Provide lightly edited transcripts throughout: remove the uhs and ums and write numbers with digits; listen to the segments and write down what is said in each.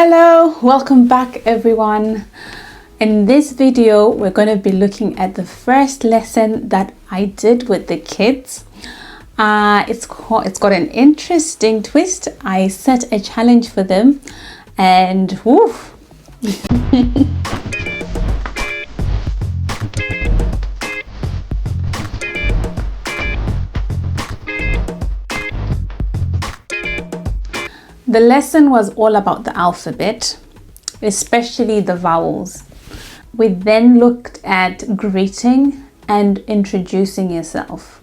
Hello, welcome back everyone. In this video we're going to be looking at the first lesson that I did with the kids. It's got an interesting twist. I set a challenge for them and woof. The lesson was all about the alphabet, especially the vowels. We then looked at greeting and introducing yourself.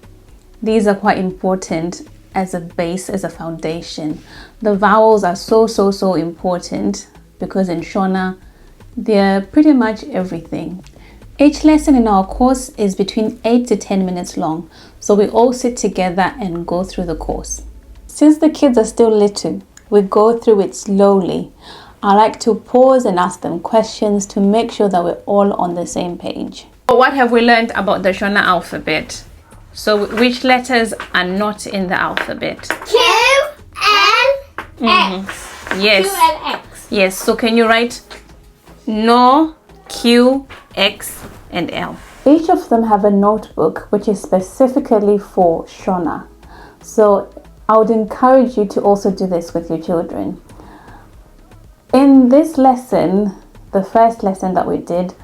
These are quite important as a base, as a foundation. The vowels are so important because in Shona, they're pretty much everything. Each lesson in our course is between 8 to 10 minutes long, so we all sit together and go through the course. Since the kids are still little, we go through it slowly. I like to pause and ask them questions to make sure that we're all on the same page. What have we learned about the Shona alphabet? So which letters are not in the alphabet? Q and X. Yes. Q and X. Yes. So can you write no, Q, X and L? Each of them have a notebook which is specifically for Shona. So I would encourage you to also do this with your children. In this lesson, the first lesson that we did,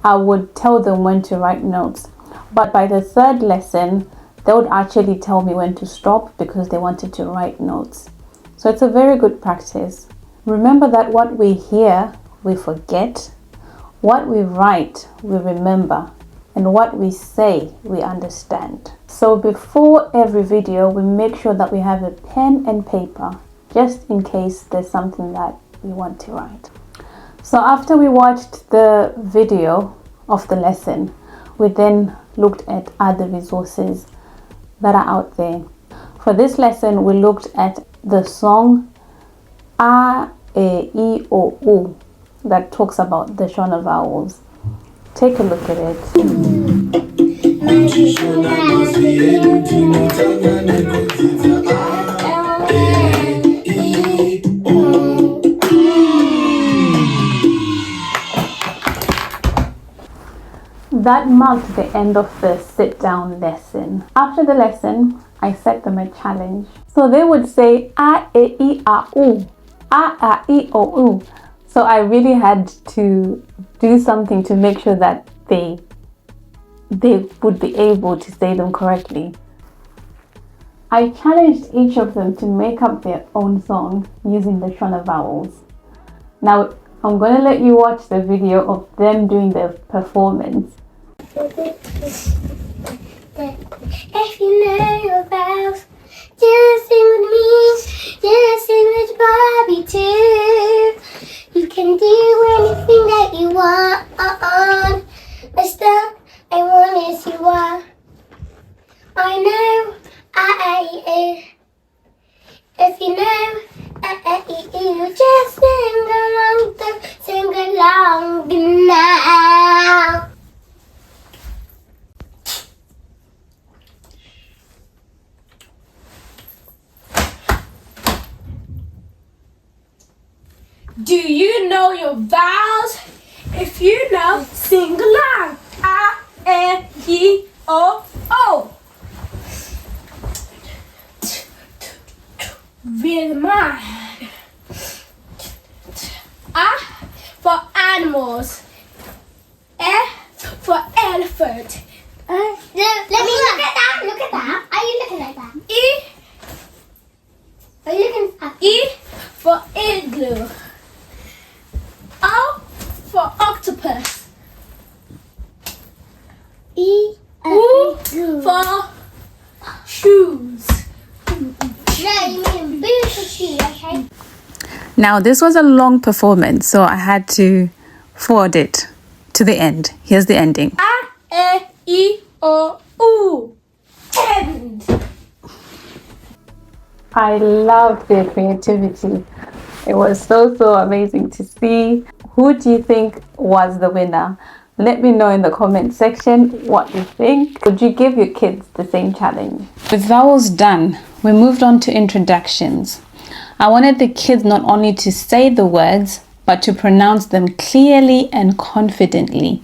I would tell them when to write notes. But by the third lesson, they would actually tell me when to stop because they wanted to write notes. So it's a very good practice. Remember that what we hear, we forget. What we write, we remember. And what we say, we understand. So before every video, we make sure that we have a pen and paper, just in case there's something that we want to write. So after we watched the video of the lesson, we then looked at other resources that are out there. For this lesson, we looked at the song A, E, I, O, U that talks about the Shona vowels. Take a look at it. That marked the end of the sit-down lesson. After the lesson, I set them a challenge. So they would say A, E, I, A, U. A, I, O, U. So I really had to do something to make sure that they would be able to say them correctly. I challenged each of them to make up their own song using the Shona vowels. Now I'm going to let you watch the video of them doing the performance. If you know your vowels, just sing with me, just sing with Bobby too. You can do anything that you want, but still, I want is you are. I know, if you know, you just sing along now. Do you know your vowels? If you know, sing along. A, E, I, O, O. Read mine. A for animals. E for elephant. Let me look at that. Look at that. Are you looking at that? E. Are you looking at that? E for igloo. O for octopus. E. U for shoes. No, you mean boots or shoes, okay? Now this was a long performance, so I had to forward it to the end. Here's the ending. A, E, I, O, U. End. I loved their creativity. It was so amazing to see. Who do you think was the winner? Let me know in the comment section what you think. Would you give your kids the same challenge? With vowels done, we moved on to introductions. I wanted the kids not only to say the words, but to pronounce them clearly and confidently.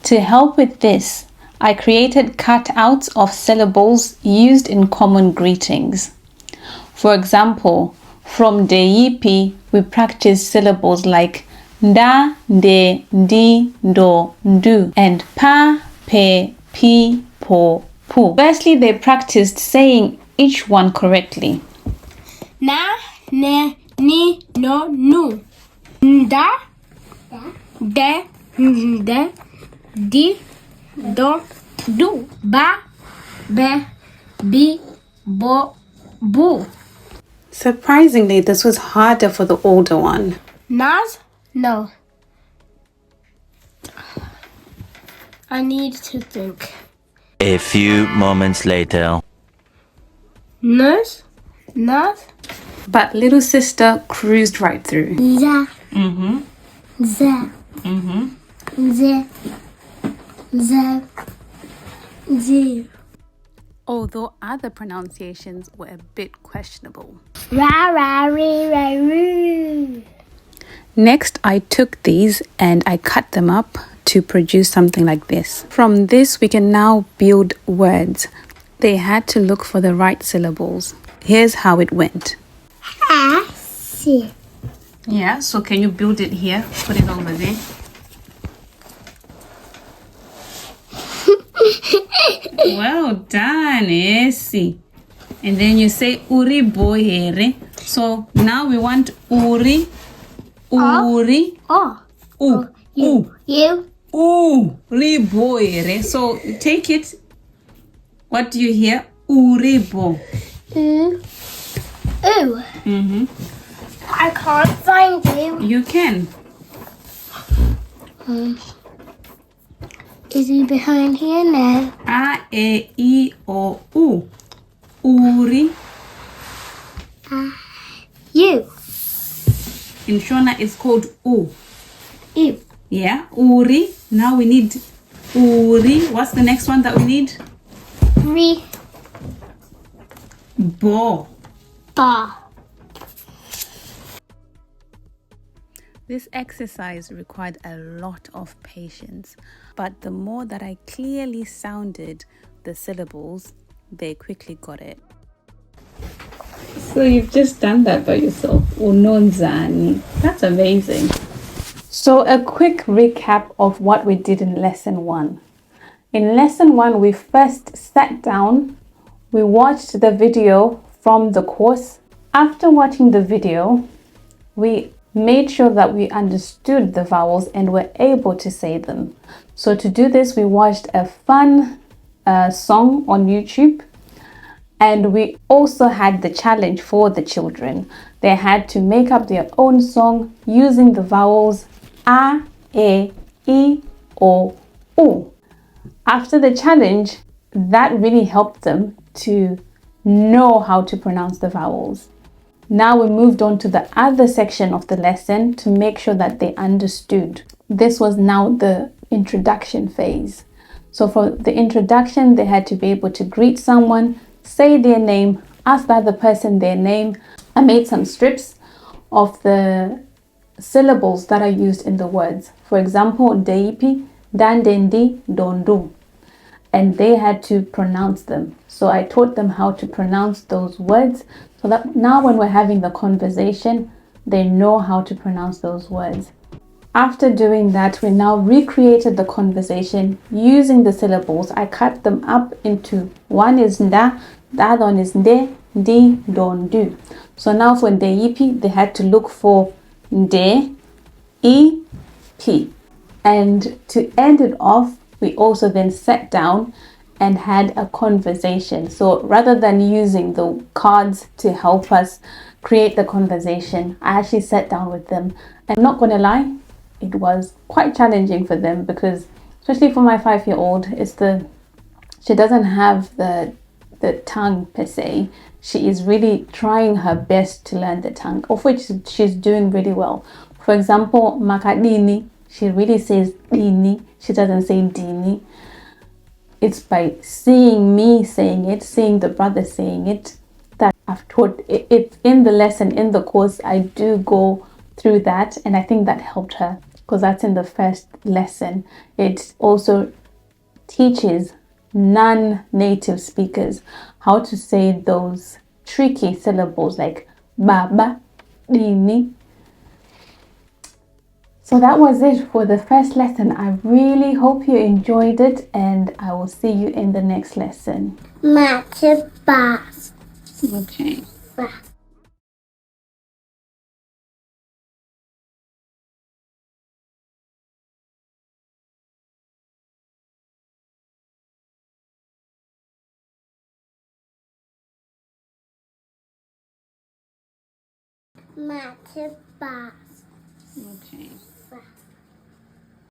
To help with this, I created cutouts of syllables used in common greetings. For example, from Deipi, we practice syllables like da, de, di, do, do, and pa, pe, pi, po, pu. Firstly, they practiced saying each one correctly. Na, ne, ni, no, nu. Da, de, di, do, do. Ba, be, bi, bo, bu. Surprisingly, this was harder for the older one. Nas, no. I need to think. A few moments later. Nurse, nas, But little sister cruised right through. Za. Mm-hmm. Za. Mm-hmm. Za. Za. Z. Although other pronunciations were a bit questionable. Ra ra re ra roo. Next, I took these and I cut them up to produce something like this. From this, we can now build words. They had to look for the right syllables. Here's how it went. Si. Yeah, so can you build it here? Put it over there. Well done, Essie. And then you say uri bohere. So now we want uri, uri, Oh. u, u, You. uri bohere. So take it. What do you hear? Uribo. Ooh. Ooh. Mm-hmm. I can't find you. You can. Is he behind here now? A, E, I, O, U. Uri. You. In Shona, it's called U. You. Yeah, Uri. Now we need Uri. What's the next one that we need? Re. Bo. Ba. This exercise required a lot of patience, but the more that I clearly sounded the syllables, they quickly got it. So you've just done that by yourself. Unonzani. That's amazing. So a quick recap of what we did in lesson 1. In lesson 1, we first sat down, we watched the video from the course. After watching the video, we made sure that we understood the vowels and were able to say them. So to do this, we watched a fun song on YouTube, and we also had the challenge for the children. They had to make up their own song using the vowels A, E, I, O, U. After the challenge, that really helped them to know how to pronounce the vowels. Now we moved on to the other section of the lesson to make sure that they understood. This was now the introduction phase. So for the introduction, they had to be able to greet someone, say their name, ask the other person their name. I made some strips of the syllables that are used in the words. For example, deipi, dandendi, dondu. And they had to pronounce them. So I taught them how to pronounce those words so that now when we're having the conversation, they know how to pronounce those words. After doing that, we now recreated the conversation using the syllables. I cut them up into one is nda, the other one is nde, di, don, do. So now for ndeipi, they had to look for nde, I, pi. And to end it off, we also then sat down and had a conversation. So rather than using the cards to help us create the conversation, I actually sat down with them. I'm not going to lie, it was quite challenging for them because, especially for my 5-year-old, she doesn't have the tongue per se. She is really trying her best to learn the tongue, of which she's doing really well. For example, makadini, she really says dini. She doesn't say dini. It's by seeing me saying it, seeing the brother saying it, that I I've taught it in the lesson, in the course. I do go through that, and I think that helped her because that's in the first lesson. It also teaches non-native speakers how to say those tricky syllables like baba, dini. So that was it for the first lesson. I really hope you enjoyed it, and I will see you in the next lesson. Matchbox. Okay. Matchbox. Okay.